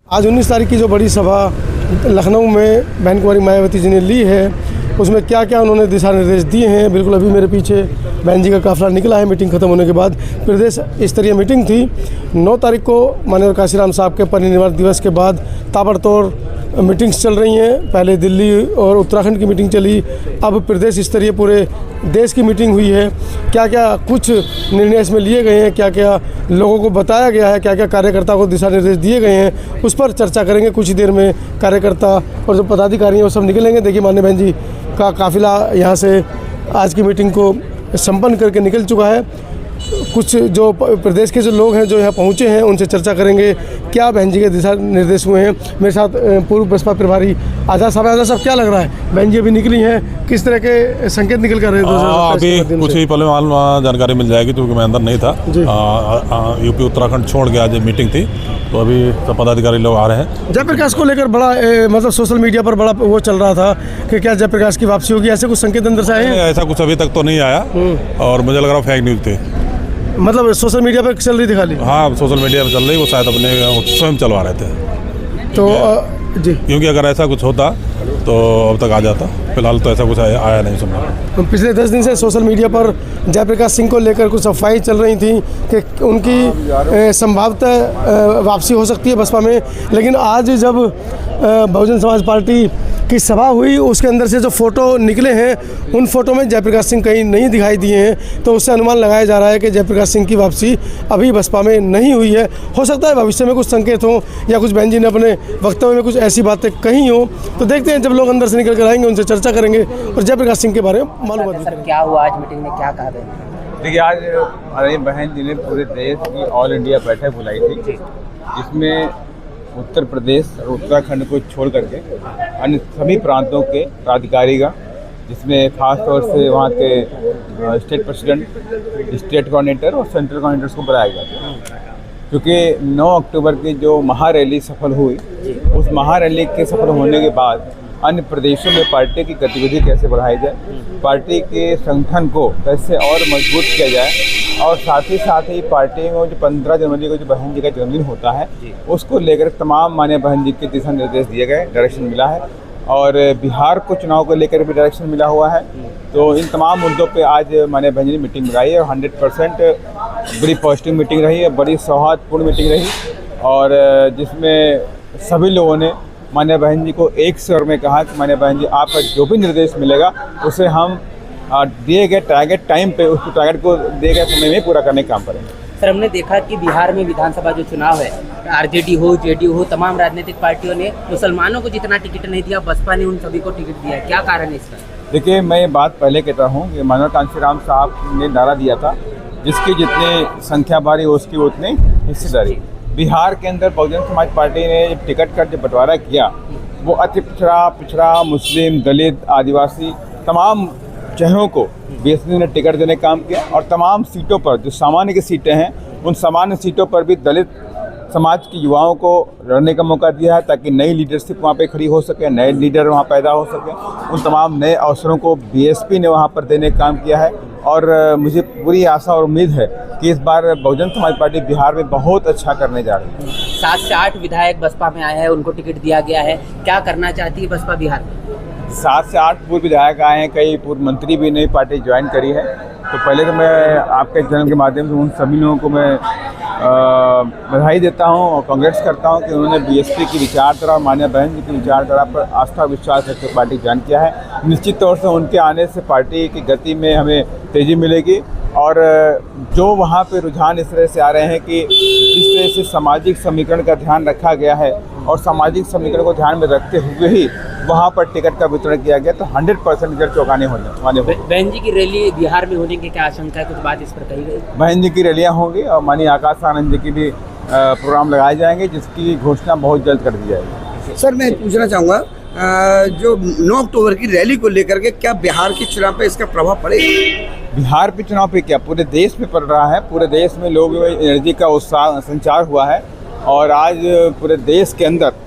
आज 19 तारीख की जो बड़ी सभा लखनऊ में बहन कुंवारी मायावती जी ने ली है, उसमें क्या क्या उन्होंने दिशा निर्देश दिए हैं। बिल्कुल अभी मेरे पीछे बहन जी का काफ़िला निकला है मीटिंग खत्म होने के बाद। प्रदेश स्तरीय मीटिंग थी 9 तारीख को माननीय काशीराम साहब के परिनिर्वाण दिवस के बाद ताबड़तोड़ मीटिंग्स चल रही हैं। पहले दिल्ली और उत्तराखंड की मीटिंग चली, अब प्रदेश स्तरीय पूरे देश की मीटिंग हुई है। क्या क्या कुछ निर्णय इसमें लिए गए हैं, क्या क्या लोगों को बताया गया है, क्या क्या कार्यकर्ता को दिशा निर्देश दिए गए हैं, उस पर चर्चा करेंगे। कुछ ही देर में कार्यकर्ता और जो पदाधिकारी हैं वो सब निकलेंगे। देखिए माननीय बहन जी का काफ़िला यहाँ से आज की मीटिंग को संपन्न करके निकल चुका है। कुछ जो प्रदेश के जो लोग हैं जो यहाँ पहुँचे हैं उनसे चर्चा करेंगे क्या बहन जी के दिशा निर्देश हुए हैं। मेरे साथ पूर्व बसपा प्रभारी आज़ाद साहब। आज़ाद साहब, क्या लग रहा है, बहन जी अभी निकली हैं, किस तरह के संकेत निकल कर रहे हैं? अभी कुछ ही पहले जानकारी मिल जाएगी क्योंकि मैं अंदर नहीं था। यूपी उत्तराखंड छोड़ के आज मीटिंग थी, तो अभी सब पदाधिकारी लोग आ रहे हैं। जयप्रकाश को लेकर बड़ा मतलब सोशल मीडिया पर बड़ा वो चल रहा था कि क्या जयप्रकाश की वापसी होगी, ऐसे कुछ संकेत अंदर से आए हैं? ऐसा कुछ अभी तक तो नहीं आया और मुझे लग रहा फेक न्यूज़ थी। मतलब सोशल मीडिया पर चल रही थी खाली? हाँ, सोशल मीडिया पर चल रही, वो शायद अपने स्वयं चलवा रहे थे। तो जी, क्योंकि अगर ऐसा कुछ होता तो अब तक आ जाता। फिलहाल तो ऐसा कुछ आया नहीं सुनना। पिछले 10 दिन से सोशल मीडिया पर जयप्रकाश सिंह को लेकर कुछ अफवाहें चल रही थी कि उनकी संभावतः वापसी हो सकती है बसपा में, लेकिन आज जब बहुजन समाज पार्टी की सभा हुई उसके अंदर से जो फ़ोटो निकले हैं उन फ़ोटो में जयप्रकाश सिंह कहीं नहीं दिखाई दिए हैं, तो उससे अनुमान लगाया जा रहा है कि जयप्रकाश सिंह की वापसी अभी बसपा में नहीं हुई है। हो सकता है भविष्य में कुछ संकेत हों या कुछ बहन जी ने अपने वक्तव्य में कुछ ऐसी बातें कही हों, तो देखते हैं। जब लोग अंदर से निकल कर आएंगे उनसे चर्चा करेंगे और जयप्रकाश सिंह के बारे में मालूम करेंगे। क्या हुआ आज मीटिंग में, क्या कहा गया? देखिए, आज हमारी बहन जी ने पूरे देश की ऑल इंडिया बैठक बुलाई थी, जिसमें उत्तर प्रदेश और उत्तराखंड को छोड़ करके अन्य सभी प्रांतों के प्राधिकारीगण, जिसमें खास तौर से वहाँ के स्टेट प्रेसिडेंट, स्टेट कोऑर्डिनेटर और सेंट्रल कोऑर्डिनेटर्स को बुलाया गया। क्योंकि 9 अक्टूबर की जो महारैली सफल हुई, उस महारैली के सफल होने के बाद अन्य प्रदेशों में पार्टी की गतिविधि कैसे बढ़ाई जाए, पार्टी के संगठन को कैसे और मजबूत किया जाए, और साथ ही पार्टी में जो 15 जनवरी को जो बहन जी का जन्मदिन होता है उसको लेकर तमाम माननीय बहन जी के दिशा निर्देश दिए गए, डायरेक्शन मिला है। और बिहार को चुनाव को लेकर भी डायरेक्शन मिला हुआ है। तो इन तमाम मुद्दों पे आज माननीय बहन जी ने मीटिंग बुलाई है और 100% बड़ी पॉजिटिव मीटिंग रही है, बड़ी सौहार्दपूर्ण मीटिंग रही, और जिसमें सभी लोगों ने माननीय बहन जी को एक स्वर में कहा कि माननीय बहन जी, आपका जो भी निर्देश मिलेगा उसे हम दिए गए टारगेट टाइम पे, उस टारगेट को दिए गए समय में पूरा करने का काम करेंगे। सर, हमने देखा कि बिहार में विधानसभा जो चुनाव है, आरजेडी हो, जेडीयू हो, तमाम राजनीतिक पार्टियों ने मुसलमानों को जितना टिकट नहीं दिया, बसपा ने उन सभी को टिकट दिया है। क्या कारण है इसका? देखिए, मैं ये बात पहले कहता हूँ कि माननीय कांशीराम साहब ने नारा दिया था, जिसकी जितनी संख्या बारी हो उसकी उतनी हिस्सेदारी। बिहार के अंदर बहुजन समाज पार्टी ने जब टिकट का जब बंटवारा किया, वो अति पिछड़ा, मुस्लिम, दलित, आदिवासी तमाम चेहरों को बीएसपी ने टिकट देने का काम किया। और तमाम सीटों पर जो सामान्य की सीटें हैं, उन सामान्य सीटों पर भी दलित समाज के युवाओं को लड़ने का मौका दिया है, ताकि नई लीडरशिप वहाँ पे खड़ी हो सके, नए लीडर वहाँ पैदा हो सके। उन तमाम नए अवसरों को बीएसपी ने वहाँ पर देने का काम किया है। और मुझे पूरी आशा और उम्मीद है कि इस बार बहुजन समाज पार्टी बिहार में बहुत अच्छा करने जा रही है। 7 से 8 विधायक बसपा में आए हैं, उनको टिकट दिया गया है। क्या करना चाहती है बसपा बिहार में? 7 से 8 पूर्व विधायक आए हैं, कई पूर्व मंत्री भी नई पार्टी ज्वाइन करी है। तो पहले तो मैं आपके चैनल के माध्यम से उन सभी लोगों को मैं बधाई देता हूं और कांग्रेस करता हूं कि उन्होंने बीएसपी की विचारधारा और माननीय बहन जी की विचारधारा पर आस्था विश्वास रखकर पार्टी ज्वाइन किया है। निश्चित तौर से उनके आने से पार्टी की गति में हमें तेज़ी मिलेगी। और जो वहाँ पे रुझान इस तरह से आ रहे हैं कि जिस तरह से सामाजिक समीकरण का ध्यान रखा गया है और सामाजिक समीकरण को ध्यान में रखते हुए ही वहाँ पर टिकट का वितरण किया गया, तो 100% रिजल्ट चौंकाने वाले। बहन जी की रैली बिहार में होने की क्या आशंका है, कुछ बात इस पर कही गई? बहन जी की रैलियाँ होंगी और माननीय आकाश आनंद जी की भी प्रोग्राम लगाए जाएंगे, जिसकी घोषणा बहुत जल्द कर दी जाएगी। सर, मैं पूछना चाहूँगा, जो 9 अक्टूबर की रैली को लेकर के क्या बिहार के चुनाव पे इसका प्रभाव पड़ेगा? बिहार पे चुनाव पे क्या, पूरे देश में पड़ रहा है। पूरे देश में लोग एनर्जी का उत्साह संचार हुआ है। और आज पूरे देश के अंदर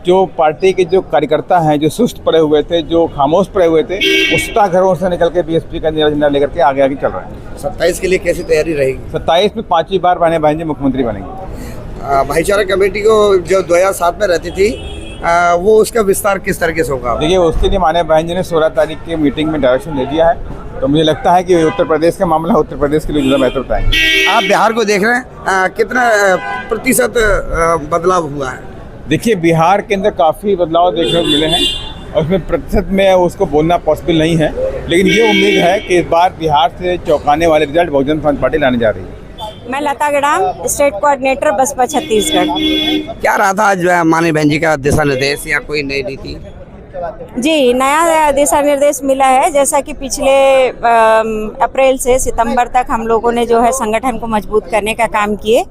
जो पार्टी के जो कार्यकर्ता हैं, जो सुस्त पड़े हुए थे, जो खामोश पड़े हुए थे, उस्ता घरों से निकल के बीएसपी का निर्णय लेकर के आगे चल रहे हैं। 27 के लिए कैसी तैयारी रहेगी? 27 में 5वीं बार बहन जी मुख्यमंत्री बनेंगे। भाईचारा कमेटी को जो 2007 में रहती थी वो उसका विस्तार किस तरीके से होगा? देखिए, उसके लिए माननीय बहन जी ने 16 तारीख की मीटिंग में डायरेक्शन दे दिया है, तो मुझे लगता है कि उत्तर प्रदेश का मामला उत्तर प्रदेश के लिए ज़्यादा महत्व है। आप बिहार को देख रहे हैं, कितना प्रतिशत बदलाव हुआ है? देखिए, बिहार के अंदर काफ़ी बदलाव देखने को मिले हैं और उसमें प्रतिशत में उसको बोलना पॉसिबल नहीं है, लेकिन ये उम्मीद है कि इस बार बिहार से चौंकाने वाले रिजल्ट बहुजन समाज पार्टी लाने जा रही है। मैं लता गडाम, स्टेट कोऑर्डिनेटर बसपा छत्तीसगढ़। क्या रहा था आज माननीय बहन जी का दिशा निर्देश या कोई नई नीति? जी, नया दिशा निर्देश मिला है। जैसा कि पिछले अप्रैल से सितंबर तक हम लोगों ने जो है संगठन को मजबूत करने का काम किए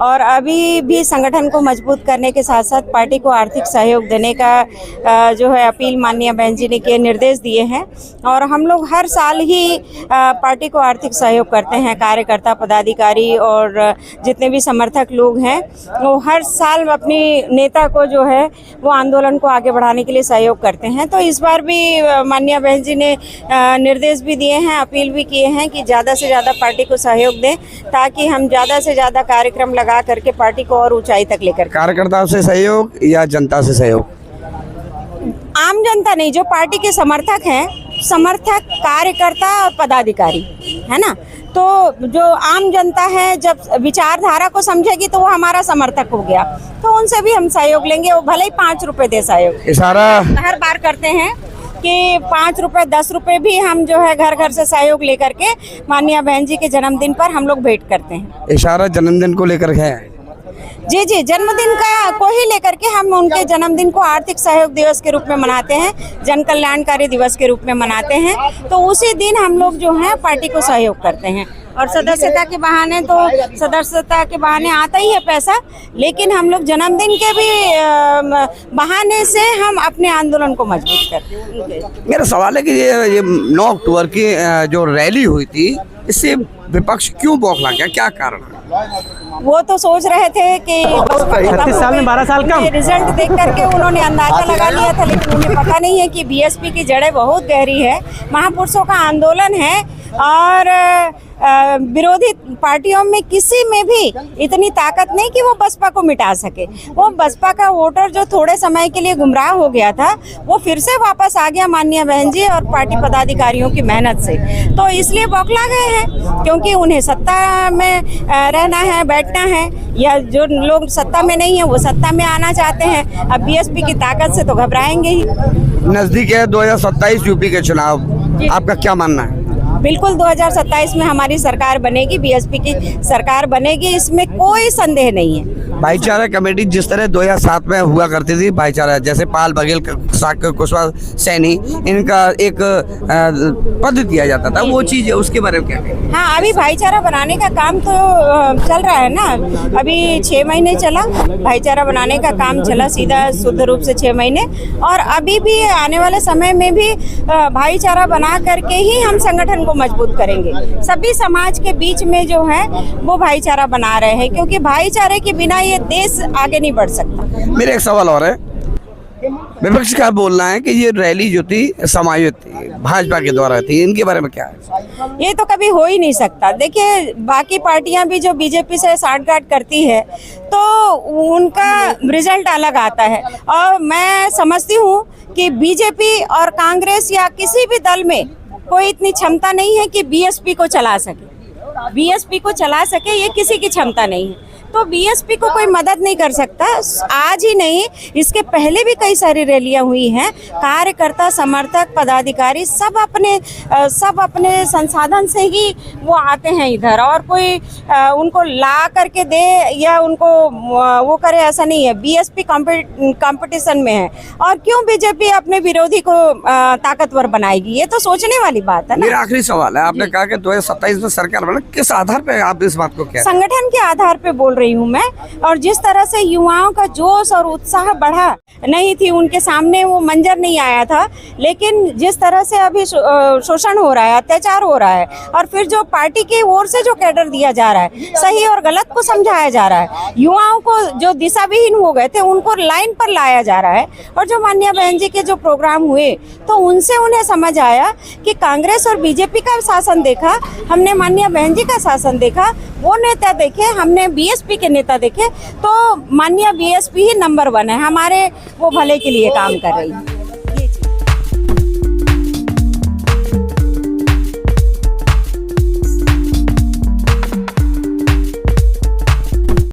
और अभी भी संगठन को मजबूत करने के साथ साथ पार्टी को आर्थिक सहयोग देने का जो है अपील माननीय बहन जी ने के निर्देश दिए हैं। और हम लोग हर साल ही पार्टी को आर्थिक सहयोग करते हैं। कार्यकर्ता, पदाधिकारी और जितने भी समर्थक लोग हैं वो हर साल अपनी नेता को जो है वो आंदोलन को आगे बढ़ाने के लिए सहयोग करते हैं। तो इस बार भी माननीय बहन जी ने निर्देश भी दिए हैं, अपील भी किए हैं कि ज़्यादा से ज़्यादा पार्टी को सहयोग दें ताकि हम ज़्यादा से ज़्यादा कार्यक्रम लगा करके पार्टी को और ऊंचाई तक लेकर। कार्यकर्ताओं से सहयोग या जनता से सहयोग? आम जनता नहीं, जो पार्टी के समर्थक हैं, समर्थक, कार्यकर्ता और पदाधिकारी है ना, तो जो आम जनता है जब विचारधारा को समझेगी तो वो हमारा समर्थक हो गया, तो उनसे भी हम सहयोग लेंगे। वो भले ही 5 रुपए दे सहयोग। इशारा हर बार करते हैं कि 5 रुपए 10 रुपए भी हम जो है घर घर से सहयोग लेकर के माननीय बहन जी के जन्मदिन पर हम लोग भेंट करते हैं। इशारा जन्मदिन को लेकर है? जी जी, जन्मदिन का को ही लेकर के हम उनके जन्मदिन को आर्थिक सहयोग दिवस के रूप में मनाते हैं, जन कल्याणकारी दिवस के रूप में मनाते हैं। तो उसी दिन हम लोग जो है पार्टी को सहयोग करते हैं। और सदस्यता के बहाने तो सदस्यता के बहाने आता ही है पैसा, लेकिन हम लोग जन्मदिन के भी बहाने से हम अपने आंदोलन को मजबूत करते हैं। मेरा सवाल है कि ये 9 अक्टूबर की जो रैली हुई थी, इससे विपक्ष क्यों बौखला गया, क्या कारण है? वो तो सोच रहे थे कि 36 साल में 12 साल कम रिजल्ट देख करके उन्होंने अंदाजा लगा लिया था, लेकिन उन्हें पता नहीं है कि बीएसपी की जड़ें बहुत गहरी है। महापुरुषों का आंदोलन है और विरोधी पार्टियों में किसी में भी इतनी ताकत नहीं कि वो बसपा को मिटा सके। वो बसपा का वोटर जो थोड़े समय के लिए गुमराह हो गया था, वो फिर से वापस आ गया माननीय बहन जी और पार्टी पदाधिकारियों की मेहनत से। तो इसलिए बौखला गए हैं, क्योंकि उन्हें सत्ता में रहना है, बैठना है, या जो लोग सत्ता में नहीं है वो सत्ता में आना चाहते हैं। अब बीएसपी की ताकत से तो घबराएंगे ही। नजदीक है 2027 यूपी के चुनाव, आपका क्या मानना है? बिल्कुल 2027 में हमारी सरकार बनेगी, बीएसपी की सरकार बनेगी, इसमें कोई संदेह नहीं है। भाईचारा कमेटी जिस तरह 2007 में हुआ करती थी, भाईचारा जैसे पाल बघेल, साक्य कुशवाहा सैनी, इनका एक पद दिया जाता था, वो चीज़ उसके बारे में क्या कहेंगे? हाँ, अभी भाईचारा बनाने का काम तो चल रहा है ना। अभी 6 महीने चला भाईचारा बनाने का काम, चला सीधा शुद्ध रूप से 6 महीने, और अभी भी आने वाले समय में भी भाईचारा बना करके ही हम संगठन को मजबूत करेंगे। सभी समाज के बीच में जो है वो भाईचारा बना रहे हैं, क्योंकि भाईचारे के बिना ये देश आगे नहीं बढ़ सकता। मेरा एक सवाल और है, विपक्ष का बोलना है कि ये रैली जो थी समायोजित थी, भाजपा के द्वारा थी, इनके बारे में क्या है? ये तो कभी हो ही नहीं सकता। देखिए, बाकी पार्टियां भी जो बीजेपी से साठगांठ करती है तो उनका रिजल्ट अलग आता है, और मैं समझती हूँ कि बीजेपी और कांग्रेस या किसी भी दल में कोई इतनी क्षमता नहीं है कि बीएसपी को चला सके। बीएसपी को चला सके ये किसी की क्षमता नहीं है, तो बीएसपी को कोई मदद नहीं कर सकता। आज ही नहीं, इसके पहले भी कई सारी रैलियां हुई हैं। कार्यकर्ता, समर्थक, पदाधिकारी सब अपने संसाधन से ही वो आते हैं इधर, और कोई उनको ला करके दे या उनको वो करे ऐसा नहीं है। बीएसपी कंपटीशन में है, और क्यों बीजेपी अपने विरोधी को ताकतवर बनाएगी? ये तो सोचने वाली बात है ना। मेरा आखिरी सवाल है, आपने कहा कि 2027 में सरकार बना, किस आधार पे आप इस बात को कह रहे हैं? संगठन के आधार पे बोल रही हूँ मैं, और जिस तरह से युवाओं का जोश और उत्साह बढ़ा नहीं थी, उनके सामने वो मंजर नहीं आया था, लेकिन जिस तरह से अभी शोषण हो रहा है, अत्याचार हो रहा है, और फिर जो पार्टी की ओर से जो कैडर दिया जा रहा है, सही और गलत को समझाया जा रहा है, युवाओं को जो दिशाविहीन हो गए थे उनको लाइन पर लाया जा रहा है, और जो माननीय बहन जी के जो प्रोग्राम हुए तो उनसे उन्हें समझ आया कि कांग्रेस और बीजेपी का शासन देखा, हमने माननीय बहन जी का शासन देखा, वो नेता देखे, हमने बीएसपी बीएसपी के नेता देखे तो माननीय बीएसपी ही नंबर 1 है, हमारे वो भले के लिए काम कर रही है।